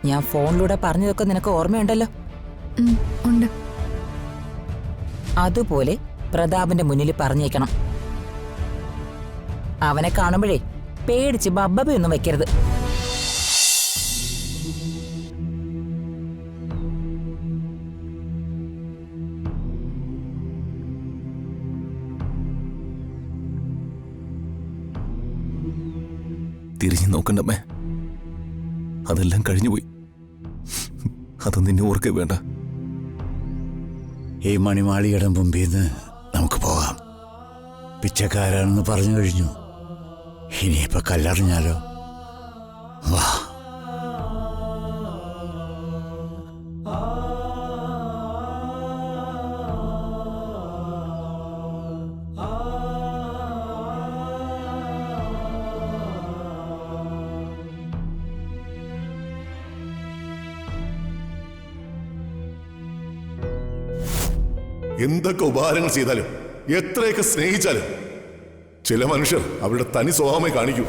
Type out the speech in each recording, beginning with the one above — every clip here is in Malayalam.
ഞാൻ ഫോണിലൂടെ പറഞ്ഞതൊക്കെ നിനക്ക് ഓർമ്മയുണ്ടല്ലോ? ഉണ്ട്. അതുപോലെ പ്രതാപന്റെ മുന്നിൽ പറഞ്ഞേക്കണം. അവനെ കാണുമ്പോഴേ പേടിച്ച് ബബ്ബയൊന്നും വെക്കരുത്. തിരിഞ്ഞു നോക്കണ്ടമ്മേ, അതെല്ലാം കഴിഞ്ഞുപോയി. അത് നിന്നെ ഓർക്കേ വേണ്ട. ഈ മണിമാളികയുടെ മുമ്പിൽ നിന്ന് നമുക്ക് പോകാം. പിച്ചക്കാരാണെന്ന് പറഞ്ഞു കഴിഞ്ഞു. ഇനിയിപ്പോൾ കല്ലറിഞ്ഞാലോ? വാ. എന്തൊക്കെ ഉപകാരങ്ങൾ ചെയ്താലും എത്രയൊക്കെ സ്നേഹിച്ചാലും ചില മനുഷ്യർ അവരുടെ തനി സ്വഭാവമായി കാണിക്കൂ.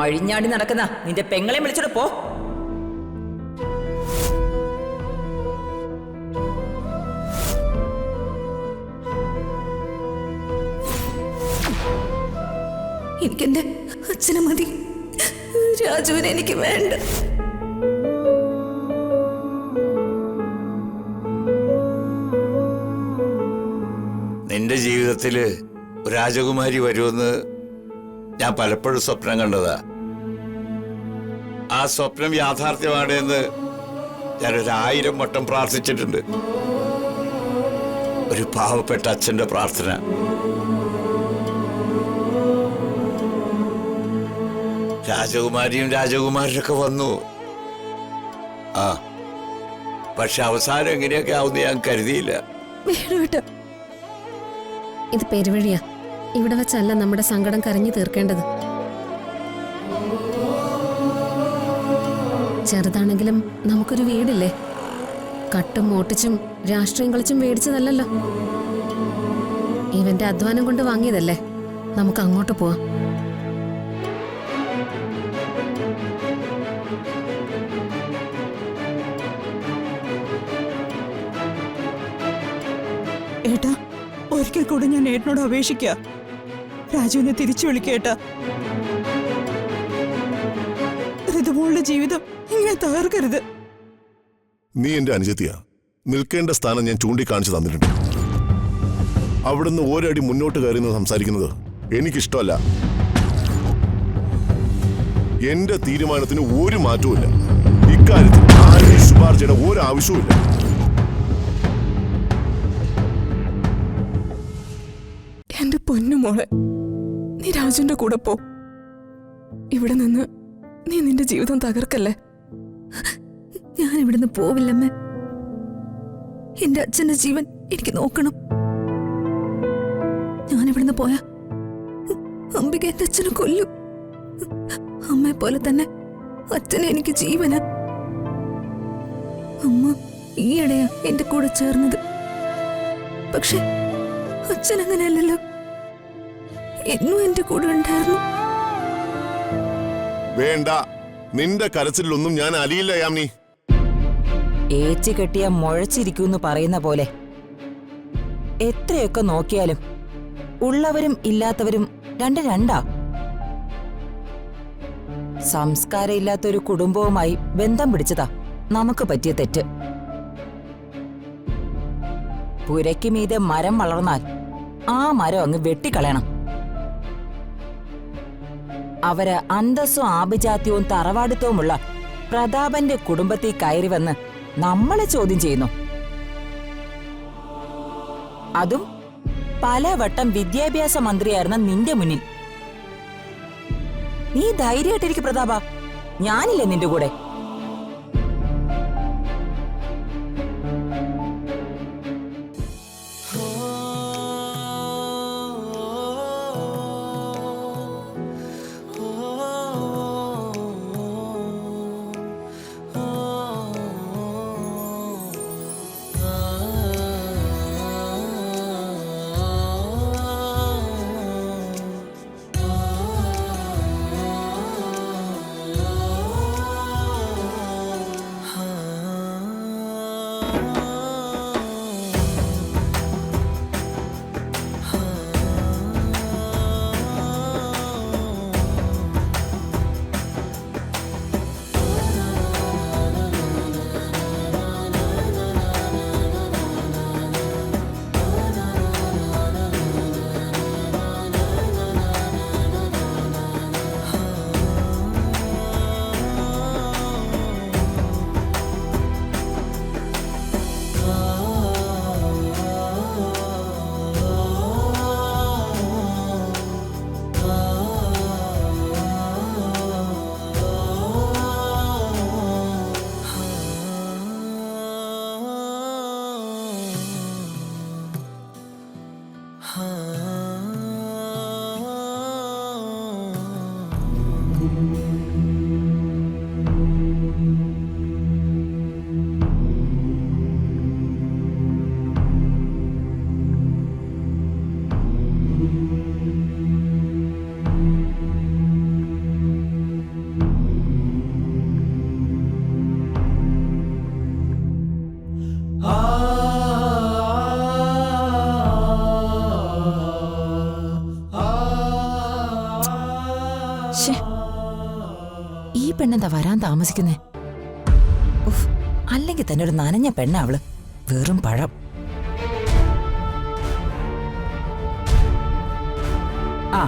അഴിഞ്ഞാടി നടക്കുന്ന നിന്റെ പെങ്ങളെ വിളിച്ചോട് പോ. എനിക്കെന്റെ അച്ഛനെ മതി, രാജുവിനെ എനിക്ക് വേണ്ട. നിന്റെ ജീവിതത്തില് രാജകുമാരി വരുമെന്ന് ഞാൻ പലപ്പോഴും സ്വപ്നം കണ്ടതാ. ആ സ്വപ്നം യാഥാർത്ഥ്യമാണെന്ന് ഞാൻ 1000 വട്ടം പ്രാർത്ഥിച്ചിട്ടുണ്ട്. ഒരു പാവപ്പെട്ട അച്ഛന്റെ പ്രാർത്ഥന. രാജകുമാരിയും രാജകുമാരനൊക്കെ വന്നു. പക്ഷെ അവസാനം എങ്ങനെയൊക്കെ ആവുന്ന ഞാൻ കരുതിയില്ല. ഇത് പെരുവഴിയാ. ഇവിടെ വെച്ചല്ല നമ്മുടെ സങ്കടം കരഞ്ഞു തീർക്കേണ്ടത്. ചെറുതാണെങ്കിലും നമുക്കൊരു വീടില്ലേ? കട്ടും മോട്ടിച്ചും രാഷ്ട്രീയം കളിച്ചും മേടിച്ചതല്ലല്ലോ. ഇവന്റെ അധ്വാനം കൊണ്ട് വാങ്ങിയതല്ലേ. നമുക്ക് അങ്ങോട്ട് പോവാം. ഏട്ടാ, ഒരിക്കൽ കൂടെ ഞാൻ ഏട്ടനോട് അപേക്ഷിക്കുക, രാജുവിനെ തിരിച്ചു വിളിക്കേട്ടാ. ഋതുമോളുടെ ജീവിതം ഇങ്ങനെ തകർക്കരുത്. നീ എന്റെ അനുജത്തിയാ. നിൽക്കേണ്ട സ്ഥാനം ഞാൻ ചൂണ്ടിക്കാണിച്ചു തന്നിട്ടുണ്ട്. അവിടുന്ന് ഒരടി മുന്നോട്ട് കയറി സംസാരിക്കുന്നത് എനിക്കിഷ്ടമല്ല. എന്റെ തീരുമാനത്തിന് ഒരു മാറ്റവുമില്ല. ഇക്കാര്യത്തിൽ ആരെയും ശുപാർശയുടെ ഒരു ആവശ്യവുമില്ല. എന്റെ പൊന്നുമോളെ, നീ രാജുവിന്റെ കൂടെ പോ. ഇവിടെ നിന്ന് നീ നിന്റെ ജീവിതം തകർക്കല്ലേ. ഞാൻ ഇവിടുന്ന് പോവില്ലമ്മേ. എന്റെ അച്ഛന്റെ ജീവൻ എനിക്ക് നോക്കണം. ഞാൻ ഇവിടുന്ന് പോയാ അംബിക എന്റെ അച്ഛനെ കൊല്ലും. അമ്മയെ പോലെ തന്നെ അച്ഛനെ എനിക്ക് ജീവന. അമ്മ ഈയിടെയാ എന്റെ കൂടെ ചേർന്നത്. പക്ഷെ അച്ഛൻ അങ്ങനെയല്ലല്ലോ, എന്നും എന്റെ കൂടെ ഉണ്ടായിരുന്നു. വേണ്ട, നിന്റെ കരച്ചിലൊന്നും ഞാൻ അലിയില്ല യാമിനി. ഏച്ചു കെട്ടിയ മുഴച്ചിരിക്കൂന്ന് പറയുന്ന പോലെ എത്രയൊക്കെ നോക്കിയാലും ഉള്ളവരും ഇല്ലാത്തവരും രണ്ടാ. സംസ്കാരം ഇല്ലാത്തൊരു കുടുംബവുമായി ബന്ധം പിടിച്ചതാ നമുക്ക് പറ്റിയ തെറ്റ്. പുരയ്ക്ക് മീതെ മരം വളർന്നാൽ ആ മരം അങ്ങ് വെട്ടിക്കളയണം. അവര് അന്തസ്സും ആഭിജാത്യവും തറവാടിത്തവുമുള്ള പ്രതാപന്റെ കുടുംബത്തിൽ കയറി വന്ന് നമ്മളെ ചോദ്യം ചെയ്യുന്നു. അതും പലവട്ടം വിദ്യാഭ്യാസ മന്ത്രിയായിരുന്ന നിന്റെ മുന്നിൽ. നീ ധൈര്യമായിട്ടിരിക്കും പ്രതാപ, ഞാനില്ലേ നിന്റെ കൂടെ. ഇന്നെന്താ വരാൻ താമസിക്കുന്നേ? ഉഫ്, അല്ലെങ്കിൽ തന്നെ ഒരു നനഞ്ഞ പെണ്ണ അവള്. വെറും പഴം. ആ,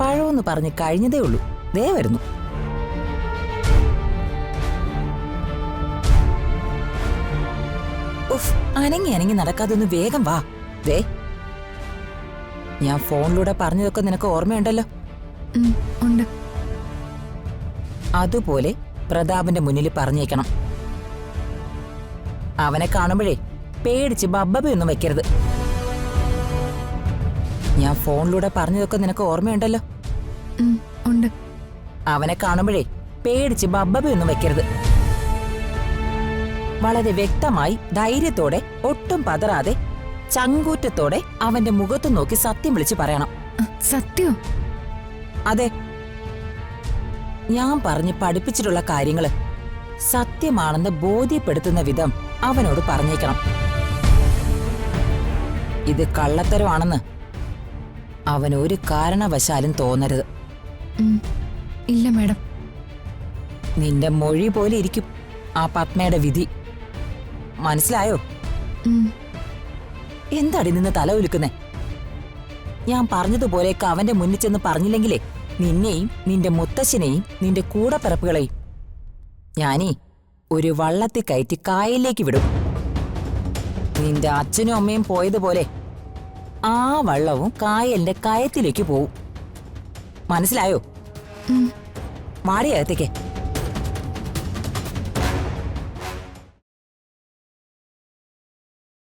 പഴമെന്ന് പറഞ്ഞ് കഴിഞ്ഞതേ ഉള്ളൂ. ദേ വരുന്നു. ഉഫ്, അനങ്ങി അനങ്ങി നടക്കാതെ ഒന്ന് വേഗം വാ. ദേ, ഞാൻ ഫോണിലൂടെ പറഞ്ഞതൊക്കെ നിനക്ക് ഓർമ്മയുണ്ടല്ലോ. ഉണ്ട്. അതുപോലെ പ്രതാപന്റെ മുന്നിൽ പറഞ്ഞേക്കണം. അവനെ കാണുമ്പോഴേ പേടിച്ച് ബബ്ബയൊന്നും വെക്കരുത്. ഞാൻ ഫോണിലൂടെ പറഞ്ഞതൊക്കെ നിനക്ക് ഓർമ്മയുണ്ടല്ലോ. ഉണ്ട്. അവനെ കാണുമ്പോഴേ പേടിച്ച് ബബ്ബയൊന്നും വെക്കരുത്. വളരെ വ്യക്തമായി, ധൈര്യത്തോടെ, ഒട്ടും പതറാതെ, ചങ്കൂറ്റത്തോടെ അവന്റെ മുഖത്ത് നോക്കി സത്യം വിളിച്ച് പറയണം. സത്യോ? അതെ, ഞാൻ പറഞ്ഞ് പഠിപ്പിച്ചിട്ടുള്ള കാര്യങ്ങള് സത്യമാണെന്ന് ബോധ്യപ്പെടുത്തുന്ന വിധം അവനോട് പറഞ്ഞേക്കണം. ഇത് കള്ളത്തരമാണെന്ന് അവൻ ഒരു കാരണവശാലും തോന്നരുത്. ഇല്ല മാഡം. നിന്റെ മൊഴി പോലെ ഇരിക്കും ആ പത്മയുടെ വിധി. മനസ്സിലായോ? എന്താടി നിന്ന് തല ഉലുക്കുന്നേ? ഞാൻ പറഞ്ഞതുപോലെയൊക്കെ അവന്റെ മുന്നിൽ ചെന്ന് പറഞ്ഞില്ലെങ്കിലേ നിന്നെയും നിന്റെ മുത്തശ്ശനെയും നിന്റെ കൂടപ്പിറപ്പുകളെയും ഞാനീ ഒരു വള്ളത്തിൽ കയറ്റി കായലിലേക്ക് വിടും. നിന്റെ അച്ഛനും അമ്മയും പോയതുപോലെ ആ വള്ളവും കായലിന്റെ കയത്തിലേക്ക് പോവും. മനസ്സിലായോ? മാടിയകത്തേക്ക്.